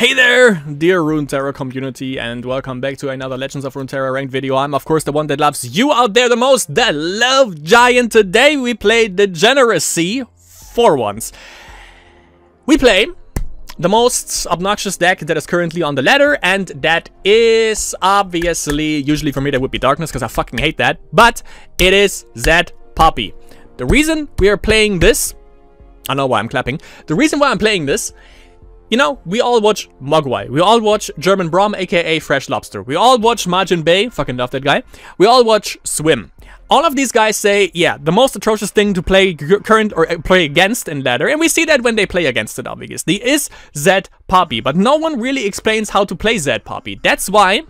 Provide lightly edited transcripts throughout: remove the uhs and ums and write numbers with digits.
Hey there, dear Runeterra community, and welcome back to another Legends of Runeterra ranked video. I'm of course the one that loves you out there the most, the Love Giant. Today we play Degeneracy for once. We play the most obnoxious deck that is currently on the ladder, and that is obviously, usually for me that would be Darkness because I fucking hate that, but it is Zed Poppy. The reason we are playing this, I know why I'm clapping, the reason why I'm playing this, you know, we all watch Mogwai, we all watch German Brom, aka Fresh Lobster, we all watch Majin Bay, fucking love that guy, we all watch Swim. All of these guys say, yeah, the most atrocious thing to play current or play against in ladder, and we see that when they play against it, obviously, is Zed Poppy, but no one really explains how to play Zed Poppy. That's why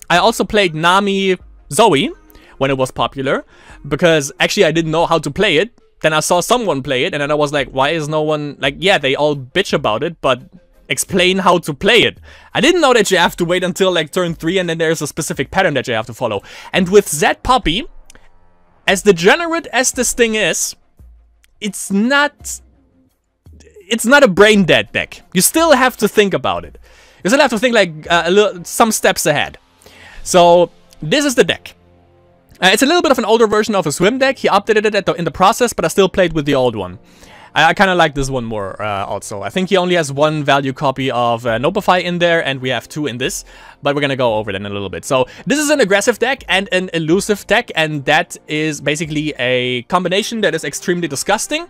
I also played Nami Zoe when it was popular, because actually I didn't know how to play it. Then I saw someone play it, and then I was like, why is no one, like, yeah, they all bitch about it, but explain how to play it. I didn't know that you have to wait until, like, turn 3, and then there's a specific pattern that you have to follow. And with Zed Poppy, as degenerate as this thing is, it's not a brain-dead deck. You still have to think about it. You still have to think, like, some steps ahead. So, this is the deck. It's a little bit of an older version of a Swim deck. He updated it in the process, but I still played with the old one. I kind of like this one more also. I think he only has one value copy of Nopify in there, and we have 2 in this, but we're going to go over them in a little bit. So this is an aggressive deck and an elusive deck, and that is basically a combination that is extremely disgusting,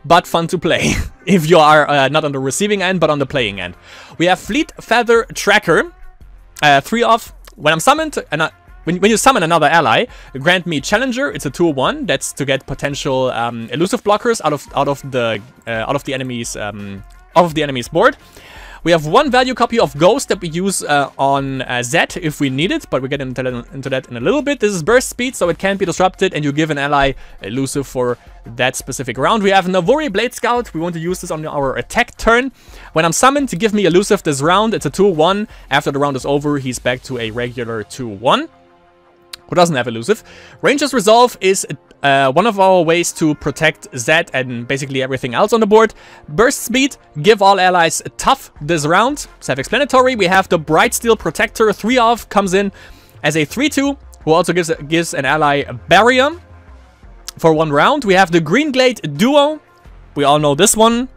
but fun to play if you are not on the receiving end, but on the playing end. We have Fleet Feather Tracker, 3 off. When I'm summoned, and when you summon another ally, grant me Challenger. It's a 2/1. That's to get potential elusive blockers out of the enemy's board. We have 1 value copy of Ghost that we use on Zed if we need it, but we'll get into that in a little bit. This is burst speed, so it can't be disrupted, and you give an ally elusive for that specific round. We have Navori Blade Scout. We want to use this on our attack turn. When I'm summoned, to give me elusive this round, it's a 2/1. After the round is over, he's back to a regular 2/1. Who doesn't have elusive. Ranger's Resolve is one of our ways to protect Zed and basically everything else on the board. Burst Speed, give all allies tough this round. Self-explanatory. We have the Bright Steel Protector, 3 off, comes in as a 3/2, who also gives an ally a barrier for 1 round. We have the Green Glade Duo. We all know this one.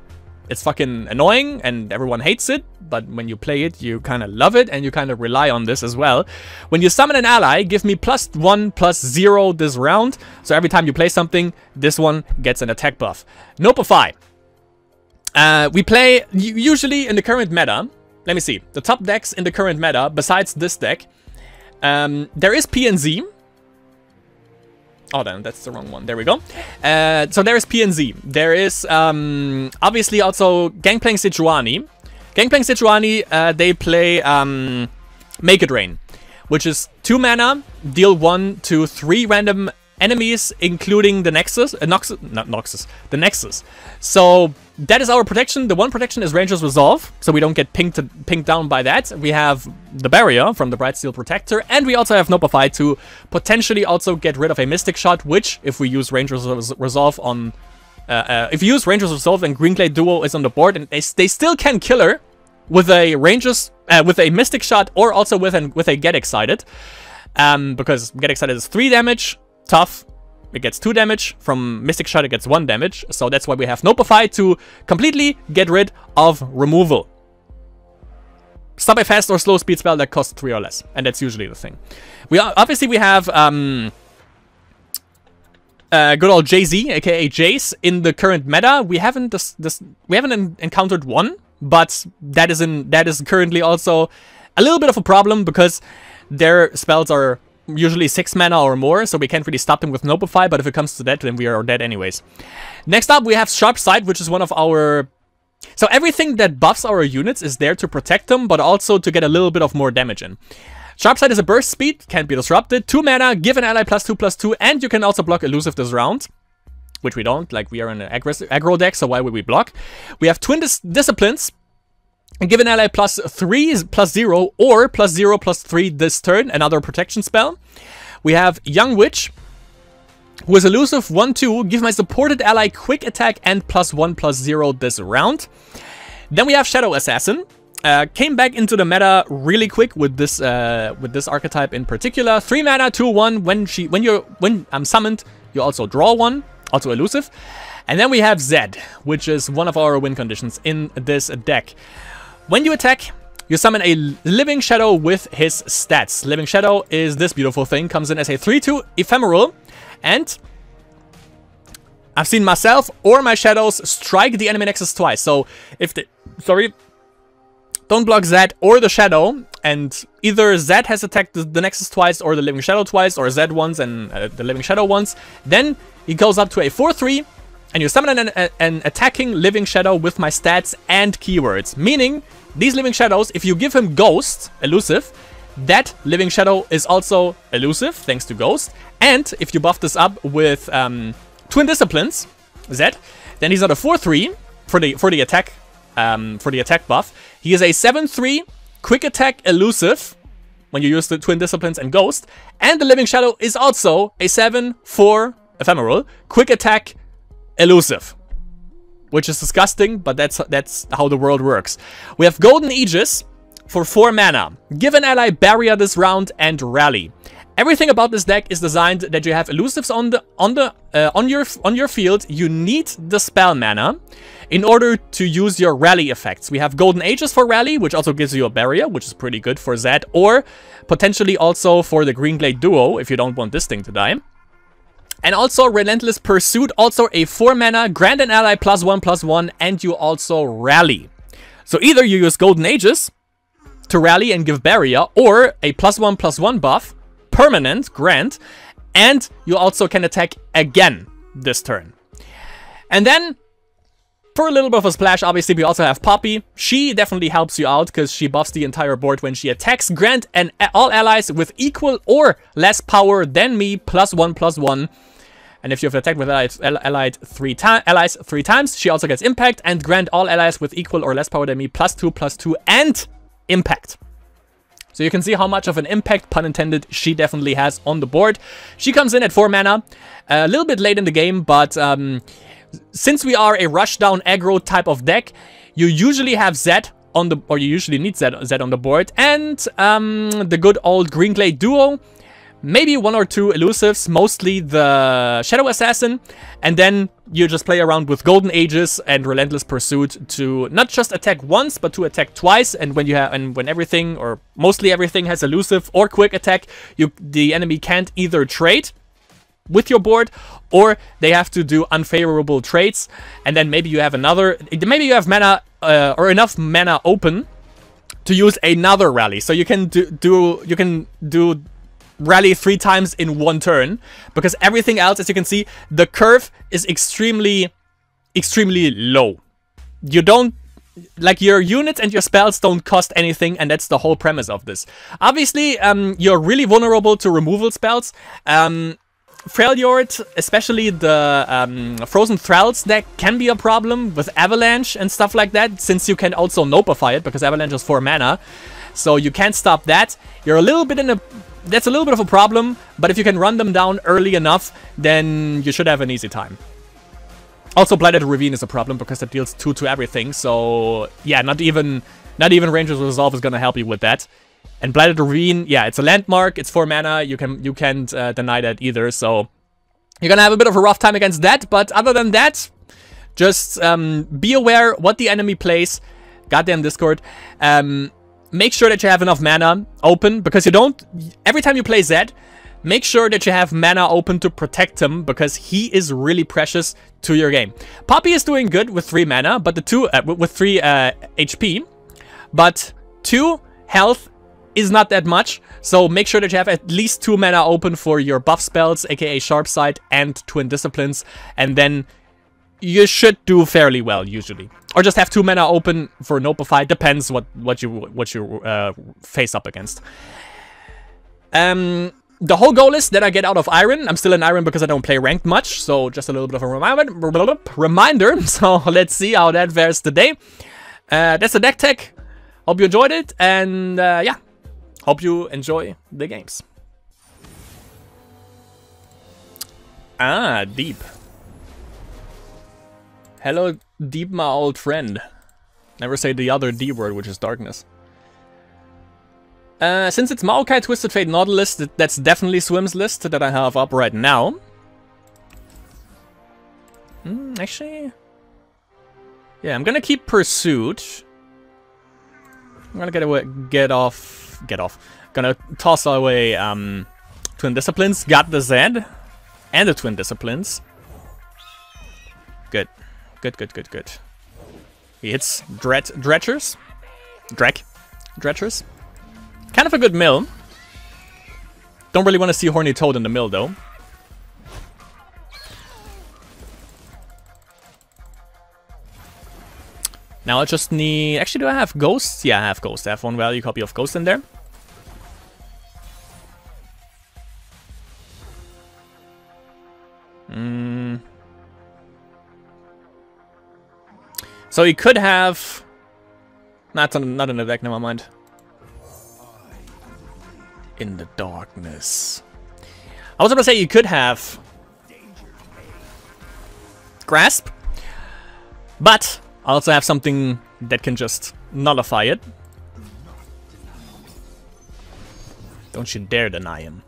It's fucking annoying and everyone hates it, but when you play it, you kind of love it and you kind of rely on this as well. When you summon an ally, give me +1/+0 this round. So every time you play something, this one gets an attack buff. Nopify. We play usually in the current meta. Let me see. The top decks in the current meta, besides this deck, there is PNZ. Oh, then that's the wrong one. There we go. So there is PNZ. There is obviously also Gangplank Sejuani. Gangplank Sejuani, they play Make It Rain, which is 2 mana, deal 1 to 3 random enemies, including the Nexus. The Nexus. So that is our protection. The one protection is Ranger's Resolve, so we don't get pinged down by that. We have the barrier from the Bright Steel Protector, and we also have Nopify to potentially also get rid of a Mystic Shot, which, if we use Ranger's Resolve on... if you use Ranger's Resolve and Green Glade Duo is on the board, and they still can kill her with a with a Mystic Shot, or also with a Get Excited. Because Get Excited is 3 damage, tough. It gets 2 damage. From Mystic Shot, it gets 1 damage. So that's why we have Nopify to completely get rid of removal. Stop a fast or slow speed spell that costs 3 or less. And that's usually the thing. Obviously, we have good old Jay-Z, aka Jace, in the current meta. We haven't encountered one, but that is currently also a little bit of a problem because their spells are usually 6 mana or more, so we can't really stop them with Nopify, but if it comes to that, then we are dead anyways. Next up, we have Sharp Sight, which is one of our... So everything that buffs our units is there to protect them, but also to get a little bit of more damage in. Sharp Sight is a burst speed, can't be disrupted, 2 mana, give an ally +2/+2, and you can also block Elusive this round. which we don't. Like, we are in an aggro deck, so why would we block? We have Twin Disciplines. And give an ally +3/+0 or +0/+3 this turn, another protection spell. We have Young Witch, who is elusive 1/2. Give my supported ally quick attack and +1/+0 this round. Then we have Shadow Assassin. Came back into the meta really quick with this archetype in particular. 3 mana, 2/1. When I'm summoned, you also draw 1, also elusive. And then we have Zed, which is one of our win conditions in this deck. When you attack, you summon a Living Shadow with his stats. Living Shadow is this beautiful thing, comes in as a 3/2 ephemeral, and I've seen myself or my shadows strike the enemy nexus twice. So if the don't block Zed or the Shadow, and either Zed has attacked the nexus twice or the Living Shadow twice, or Zed once and the Living Shadow once, then he goes up to a 4/3. And you summon an attacking Living Shadow with my stats and keywords. Meaning, these Living Shadows, if you give him Ghost, elusive, that Living Shadow is also elusive, thanks to Ghost. And if you buff this up with Twin Disciplines, Zed, then he's not a 4/3 for the attack buff. He is a 7/3 quick attack elusive when you use the Twin Disciplines and Ghost. And the Living Shadow is also a 7/4 ephemeral quick attack elusive, which is disgusting, but that's how the world works. We have Golden Aegis for 4 mana. Give an ally Barrier this round and Rally. Everything about this deck is designed that you have elusives on your field. You need the spell mana in order to use your Rally effects. We have Golden Aegis for Rally, which also gives you a Barrier, which is pretty good for Zed, or potentially also for the Green Glade duo if you don't want this thing to die. And also Relentless Pursuit, also a 4 mana, grant an ally +1/+1, and you also rally. So either you use Golden Aegis to rally and give Barrier, or a +1/+1 buff, permanent, grant, and you also can attack again this turn. And then, for a little bit of a splash, obviously we also have Poppy. She definitely helps you out, because she buffs the entire board when she attacks. Grant all allies with equal or less power than me +1/+1. And if you've attacked with allies 3 times, she also gets impact. And grant all allies with equal or less power than me +2/+2 and impact. So you can see how much of an impact, pun intended, she definitely has on the board. She comes in at 4 mana, a little bit late in the game, but since we are a rushdown aggro type of deck, you usually have Zed on the, or you usually need Zed on the board, and the good old Green Glade duo. Maybe 1 or 2 elusives, mostly the Shadow Assassin, and then you just play around with Golden Aegis and Relentless Pursuit to not just attack once, but to attack twice. And when everything, or mostly everything, has elusive or quick attack, the enemy can't either trade with your board, or they have to do unfavorable trades, and then maybe you have mana or enough mana open to use another rally. So you can do rally 3 times in 1 turn, because everything else, as you can see, the curve is extremely low. You don't, like, your units and your spells don't cost anything, and that's the whole premise of this. Obviously, you're really vulnerable to removal spells. Freljord, especially the Frozen Thralls deck, can be a problem with Avalanche and stuff like that, since you can also Nopify it, because Avalanche is 4 mana. So you can't stop that. You're a little bit that's a little bit of a problem, but if you can run them down early enough, then you should have an easy time. Also, Blighted Ravine is a problem, because it deals 2 to everything, so yeah, not even Ranger's Resolve is gonna help you with that. And Blighted Ravine, yeah, it's a landmark, it's 4 mana, you can't deny that either, so you're gonna have a bit of a rough time against that, but other than that, just be aware what the enemy plays. Goddamn Discord. Make sure that you have enough mana open, because every time you play Zed, make sure that you have mana open to protect him, because he is really precious to your game. Poppy is doing good with 3 mana, but with 3 HP, but 2 health is not that much, so make sure that you have at least 2 mana open for your buff spells, aka Sharp Sight and Twin Disciplines, and then you should do fairly well, usually. Or just have 2 mana open for Nopify, depends what you face up against. The whole goal is that I get out of Iron. I'm still in Iron because I don't play ranked much, so just a little bit of a reminder. So let's see how that fares today. That's the deck tech. Hope you enjoyed it, and yeah, hope you enjoy the games. Ah, Deep. Hello, Deep, my old friend. Never say the other D word, which is darkness. Since it's Maokai Twisted Fate Nautilus, that's definitely Swim's list that I have up right now. Actually... yeah, I'm gonna keep Pursuit. I'm gonna get off. Gonna toss away Twin Disciplines. Got the Z. And the Twin Disciplines. Good. Good. He hits Dretchers. Dretchers. Kind of a good mill. Don't really want to see Horny Toad in the mill, though. Now I just need... actually, do I have Ghosts? Yeah, I have Ghost. I have one value copy of Ghost in there. So he could have... not in the deck, never mind. In the darkness. I was about to say you could have Grasp, but I also have something that can just nullify it. Don't you dare deny him.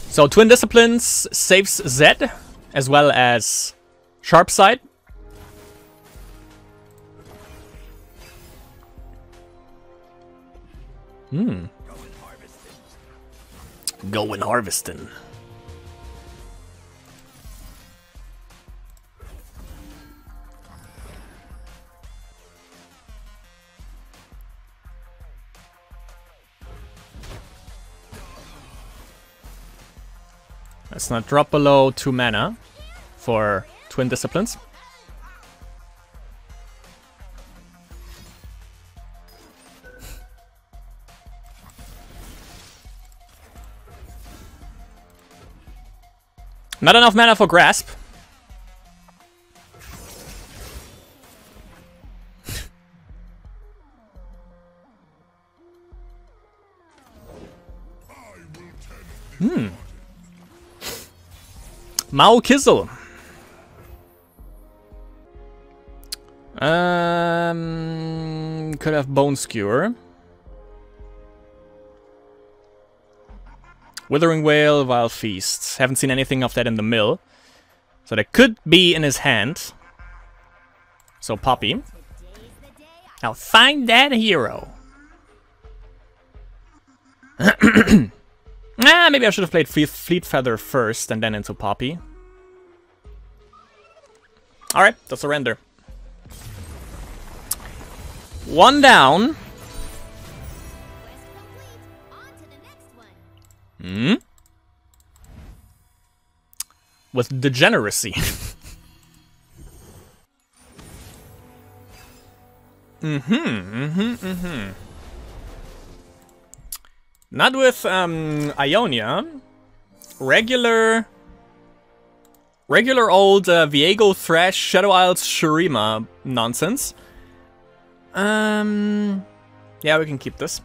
So Twin Disciplines saves Z, as well as Sharp Side. Going harvesting. Let's not drop below 2 mana for Twin Disciplines. Not enough mana for Grasp. Mao Kizzle. Could have Bone Skewer. Withering Whale, Vile Feast. Haven't seen anything of that in the mill. So that could be in his hand. So Poppy. Now find that hero. Maybe I should have played Fleet Feather first and then into Poppy. Alright, to surrender. 1 down. With Degeneracy. Not with Ionia. Regular old Viego Thrash Shadow Isles Shurima nonsense. Yeah, we can keep this.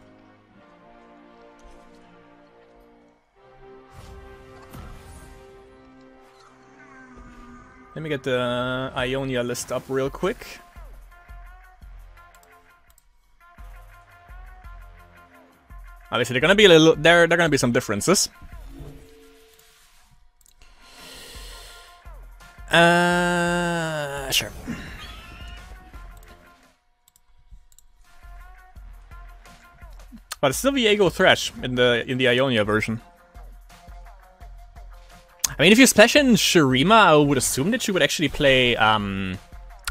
Let me get the Ionia list up real quick. Obviously, they're gonna be a little. There gonna be some differences. Sure. But it's still Viego Thresh in the Ionia version. I mean, if you splash in Shurima, I would assume that you would actually play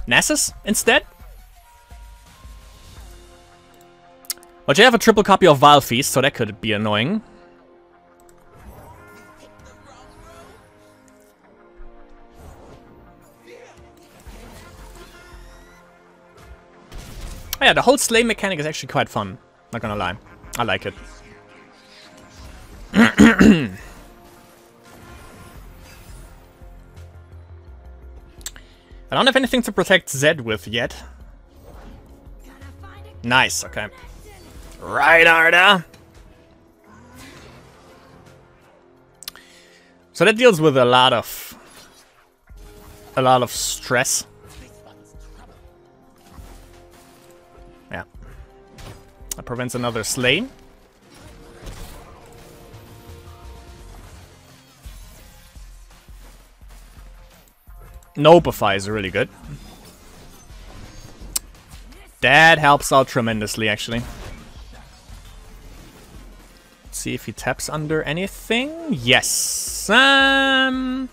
Nasus instead. But you have a triple copy of Vile Feast, so that could be annoying. Oh yeah, the whole slay mechanic is actually quite fun. Not gonna lie. I like it. I don't have anything to protect Zed with yet. Nice, okay. Right, Arda. So that deals with a lot of stress. Yeah. That prevents another slay. Nopeify is really good. That helps out tremendously, actually. Let's see if he taps under anything. Yes. Let's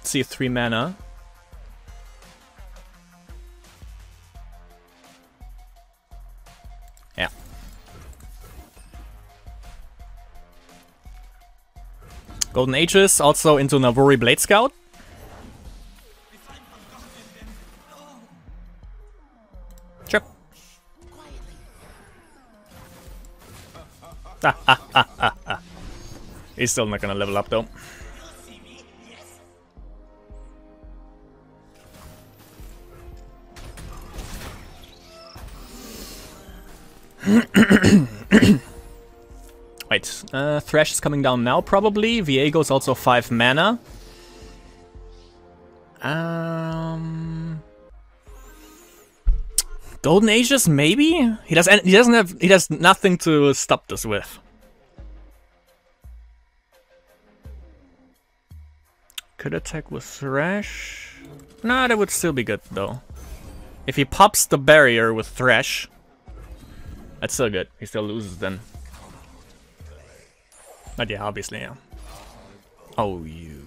see, 3 mana. Yeah. Golden Aegis, also into Navori Blade Scout. Sure. He's still not gonna level up though. Wait, Thresh is coming down now probably. Viego's also 5 mana. Golden Aegis, maybe? He has nothing to stop this with. Could attack with Thresh. Nah, that would still be good though. If he pops the barrier with Thresh, that's still good. He still loses then. But yeah, obviously, yeah. Oh, you.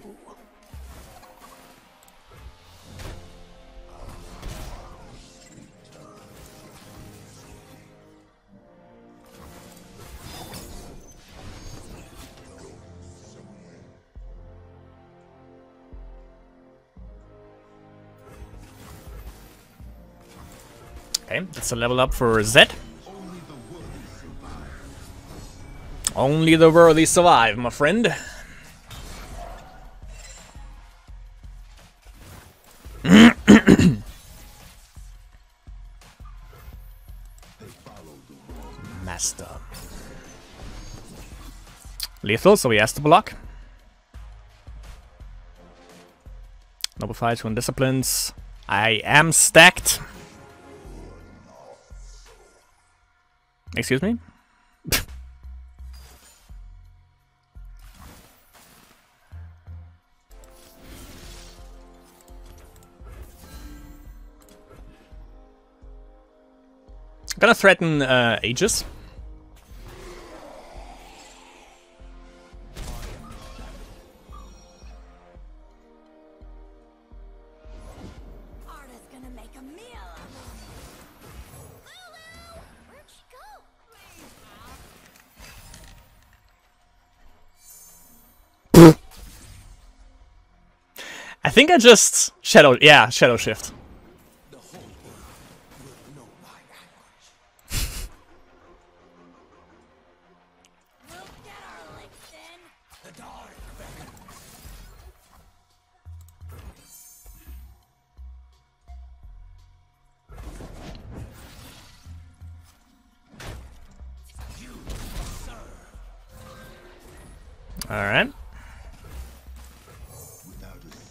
Okay, that's a level up for Zed. Only the worthy survive, my friend. Master. Lethal, so he has to block. Noble fight, 2 disciplines. I am stacked. Excuse me? I'm gonna threaten Aegis. I think I just shadow shift. All right.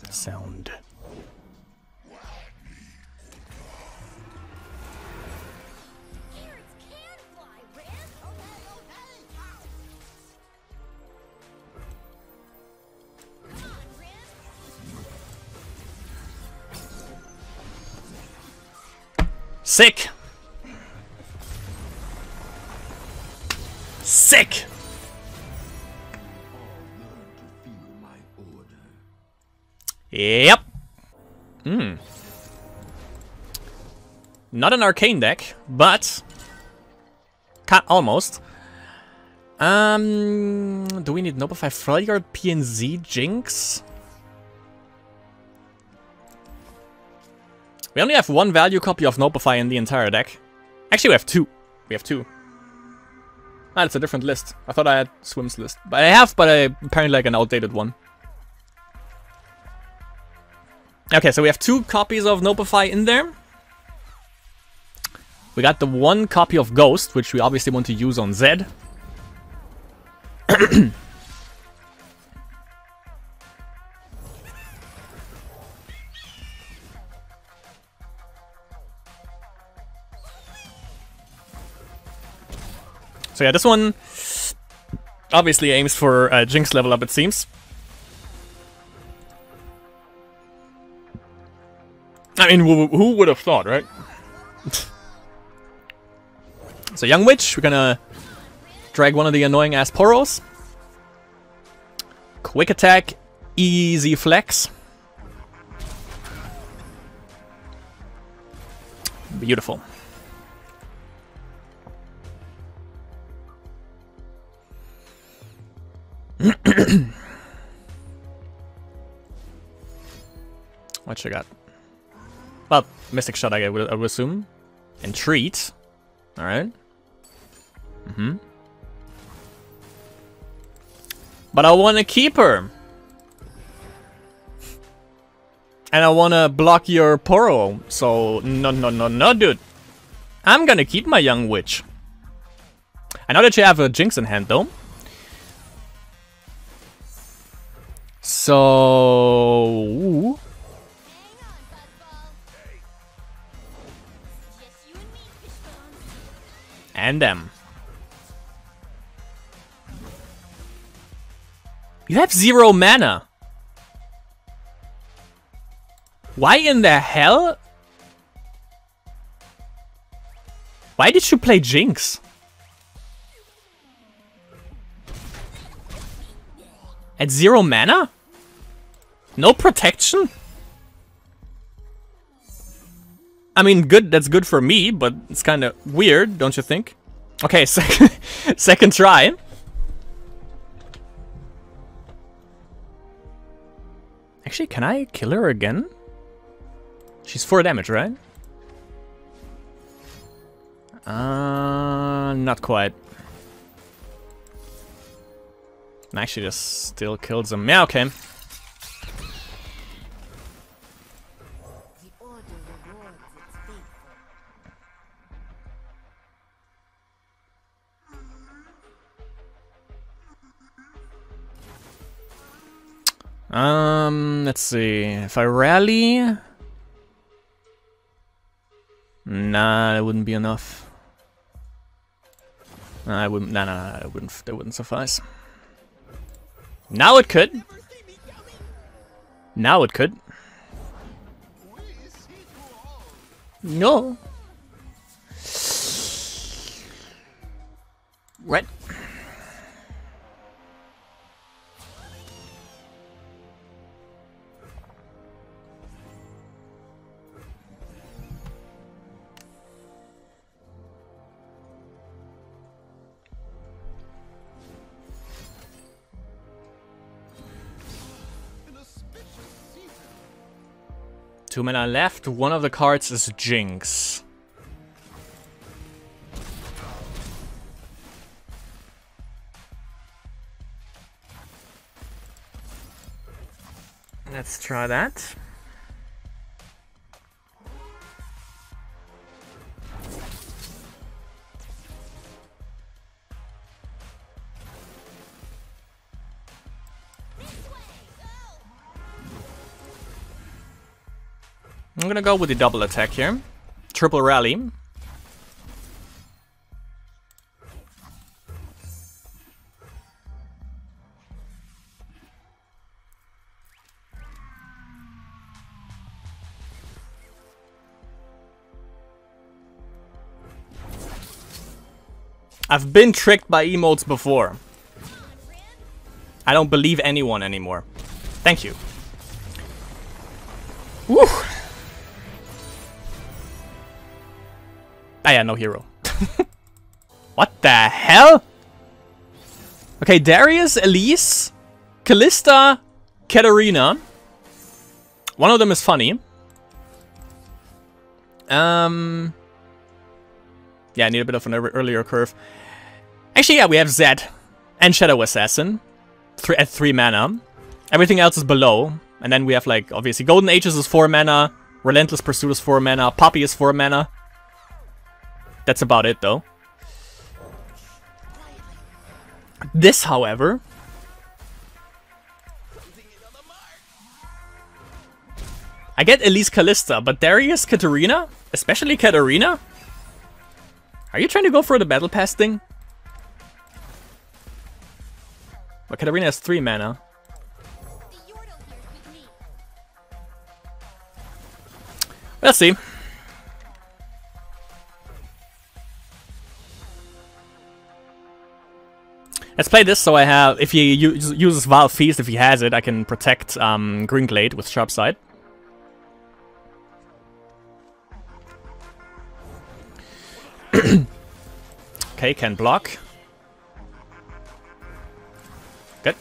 Sound. Sick. Sick. Yep. Not an arcane deck, but almost. Do we need Nopeify Freljord, PNZ, Jinx? We only have 1 value copy of Nopeify in the entire deck. Actually, we have two. We have two. Ah, it's a different list. I thought I had Swim's list. But I have, but I apparently like an outdated one. Okay, so we have 2 copies of Nopify in there. We got the 1 copy of Ghost, which we obviously want to use on Zed. So yeah, this one obviously aims for Jinx level up, it seems. I mean, who would have thought, right? So Young Witch, we're gonna drag one of the annoying ass Poros. Quick attack, easy flex. Beautiful. What you got? Well, Mystic Shot, I would assume. Entreat. Alright. But I want to keep her. And I want to block your Poro. So, no, dude. I'm gonna keep my Young Witch. I know that you have a Jinx in hand, though. So... And them. You have 0 mana. Why in the hell? Why did you play Jinx? At 0 mana? No protection? I mean, good. That's good for me, but it's kind of weird, don't you think? Okay, second try. Actually, can I kill her again? She's 4 damage, right? Not quite. Actually, just still kills him. Yeah, okay. Let's see. If I rally... Nah, it wouldn't be enough. I wouldn't. Nah, it wouldn't. That wouldn't suffice. Now it could. Now it could. No. Right. Two mana left. One of the cards is Jinx. Let's try that. I'm gonna go with the double attack here. Triple rally. I've been tricked by emotes before. I don't believe anyone anymore. Thank you. Woo! Ah yeah, no hero. What the hell? Okay, Darius, Elise, Callista, Katarina. One of them is funny. Yeah, I need a bit of an earlier curve. Actually, yeah, we have Zed and Shadow Assassin at 3 mana. Everything else is below. And then we have, like, obviously, Golden Ages is 4 mana. Relentless Pursuit is 4 mana. Poppy is 4 mana. That's about it, though. This, however... I get Elise Callista, but Darius Katarina? Especially Katarina? Are you trying to go for the Battle Pass thing? But Katarina has 3 mana. Let's see. Let's play this so I have... If he uses Vile Feast, if he has it, I can protect Green Glade with Sharp Sight. Okay, can block. Good.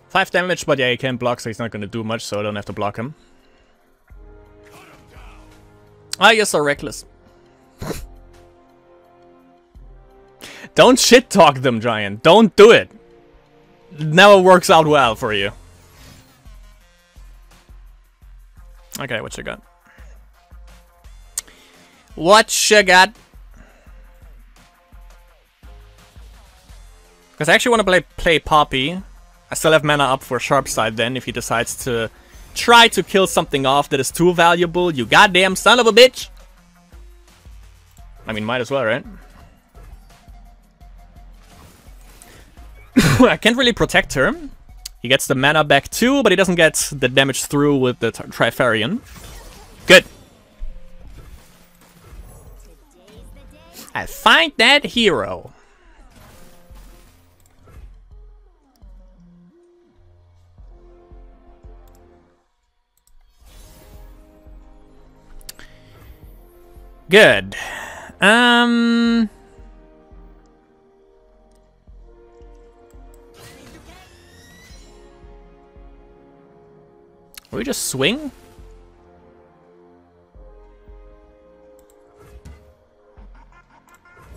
Five damage, but yeah, he can't block, so he's not going to do much, so I don't have to block him. Ah, you're so reckless. Don't shit-talk them, Giant. Don't do it. It never works out well for you. Okay, what you got? What you got? Because I actually want to play Poppy. I still have mana up for Sharp Side then, if he decides to try to kill something off that is too valuable. You goddamn son of a bitch! I mean, might as well, right? I can't really protect her. He gets the mana back too, but he doesn't get the damage through with the Trifarian. Good. I find that hero. Good. Will we just swing?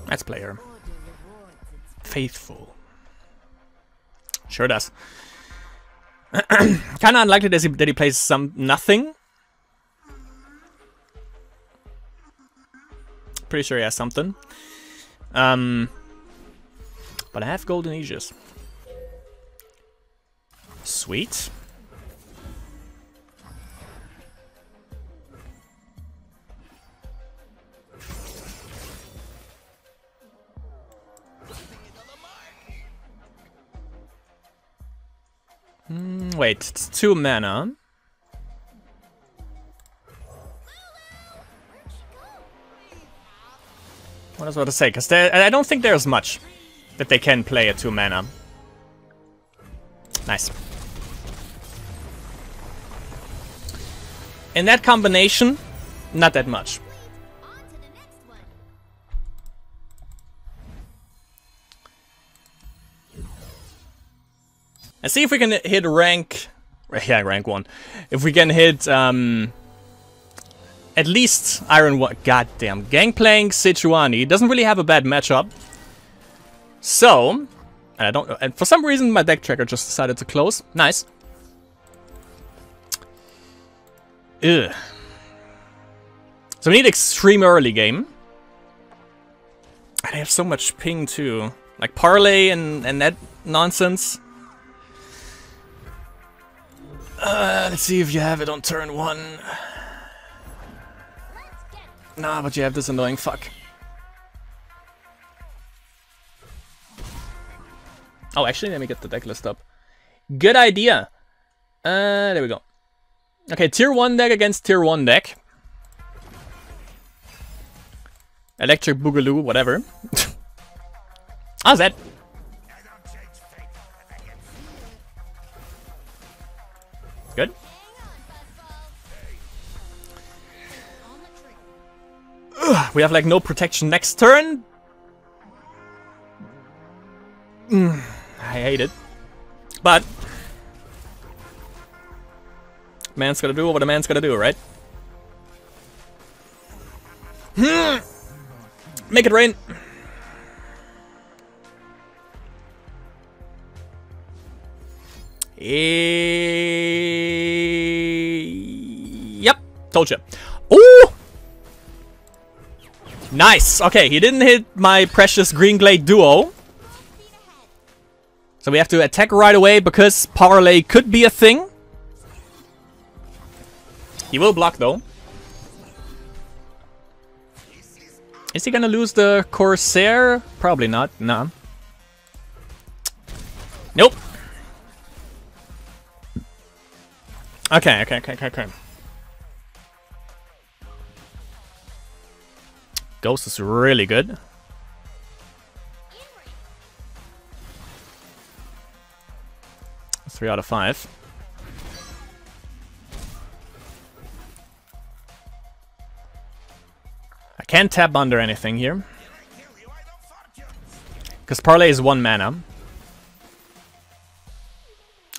Let's play her. Faithful. Sure does. Kinda unlikely that he plays nothing. Pretty sure he has something. But I have Golden Aegis. Sweet. Wait, it's 2 mana. What was I about to say? Because I don't think there's much that they can play at 2 mana. Nice. In that combination, not that much. Let's see if we can hit rank... Yeah, rank 1. If we can hit, at least Iron 1. Goddamn. Gangplank Sejuani doesn't really have a bad matchup. So... And I don't... And for some reason, my deck tracker just decided to close. Nice. Ugh. So we need extreme early game. And I have so much ping, too. Like Parlay and that nonsense. Let's see if you have it on turn 1. Nah, but you have this annoying fuck. Oh, actually, let me get the deck list up. Good idea. There we go. Okay, tier 1 deck against tier 1 deck. Electric Boogaloo, whatever. How's that? Good. We have like no protection next turn. I hate it. But man's gotta do what a man's gotta do, right? Make it rain. Yep, told you. Ooh! Nice. Okay, he didn't hit my precious Green Glade duo. So we have to attack right away because Parlay could be a thing. He will block though. Is he gonna lose the Corsair? Probably not. Nah. Nope. Okay. Ghost is really good. Three out of 5. I can't tap under anything here. Because Parlay is 1 mana.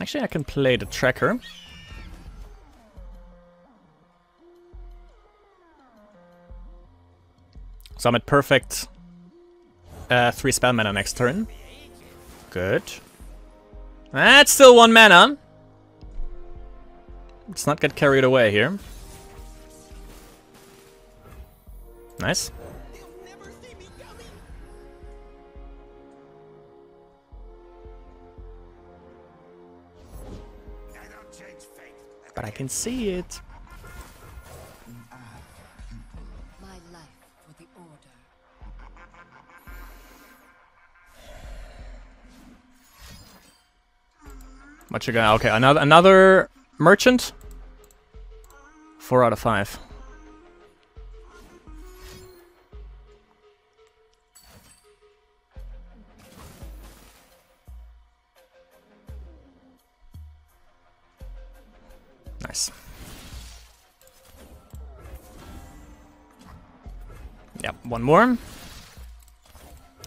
Actually, I can play the tracker. So I'm at perfect 3 spell mana next turn. Good. That's still 1 mana. Let's not get carried away here. Nice. But I can see it. My life for the order. What you got? Okay, another merchant. 4 out of 5. Nice. Yep, 1 more.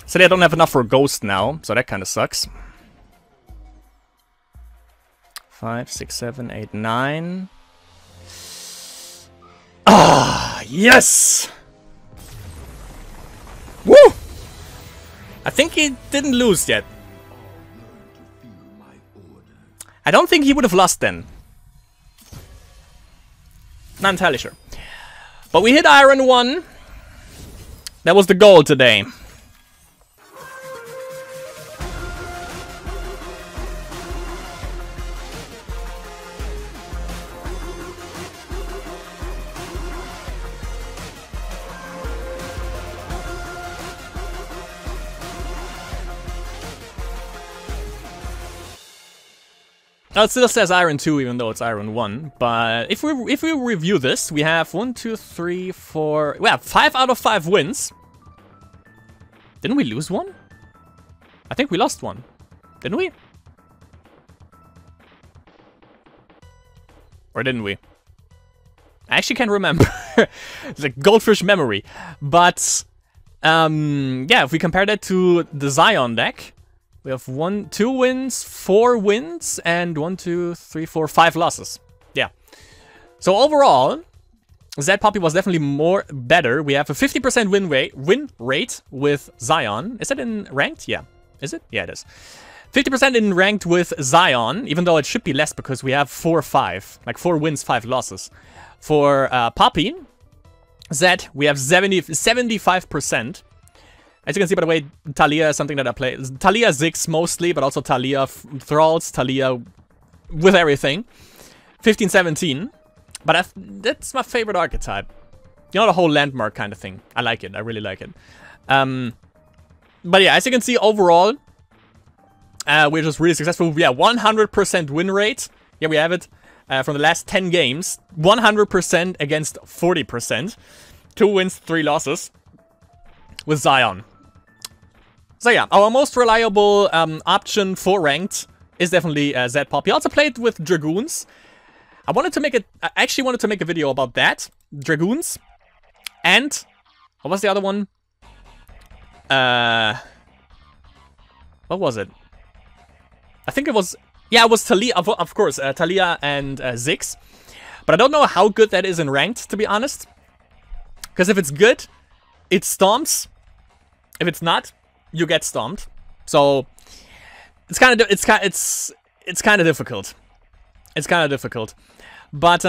So I don't have enough for a ghost now, so that kind of sucks. 5, 6, 7, 8, 9. Ah, yes! Woo! I think he didn't lose yet. I don't think he would have lost then. Not entirely sure. But we hit Iron 1. That was the goal today. Now it still says Iron 2 even though it's Iron 1, but if we review this, we have 1, 2, 3, 4... We have 5 out of 5 wins. Didn't we lose 1? I think we lost 1. Didn't we? Or didn't we? I actually can't remember. It's like goldfish memory. But, yeah, if we compare that to the Zion deck, we have 2 wins, 4 wins, and 1, 2, 3, 4, 5 losses. Yeah. So overall, Zed Poppy was definitely better. We have a 50% win rate with Zion. Is that in ranked? Yeah. Is it? Yeah, it is. 50% in ranked with Zion, even though it should be less because we have 4-5. Like 4 wins, 5 losses. For Poppy, Zed, we have 75%. As you can see, by the way, Talia is something that I play. Talia Ziggs mostly, but also Talia Thralls, Talia with everything. 15, 17. But that's my favorite archetype. You know, the whole landmark kind of thing. I like it. I really like it. But yeah, as you can see, overall, we're just really successful. Yeah, 100% win rate. Yeah, we have it from the last 10 games. 100% against 40%. 2 wins, 3 losses with Zion. So yeah, our most reliable option for ranked is definitely Zed Pop. He also played with Dragoons. I actually wanted to make a video about that. Dragoons. And What was the other one? What was it? I think it was... Yeah, it was Talia, of course. Talia and Ziggs. But I don't know how good that is in ranked, to be honest. Because if it's good, it stomps. If it's not, you get stomped. So it's kind of difficult. It's kind of difficult. But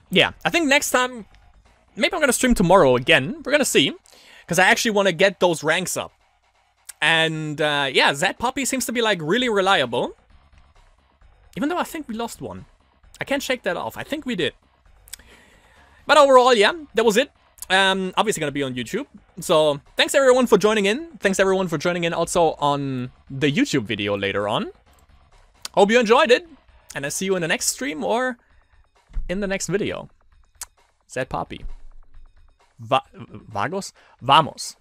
yeah, I think next time maybe I'm gonna stream tomorrow again. We're gonna see, because I actually want to get those ranks up. And yeah, Zed Poppy seems to be like really reliable. Even though I think we lost one. I can't shake that off. I think we did. But overall, yeah, that was it. Obviously gonna be on YouTube. So thanks everyone for joining in. Thanks everyone for joining in also on the YouTube video later on. Hope you enjoyed it. And I see you in the next stream or in the next video. Zed Poppy. Vagos? Vamos.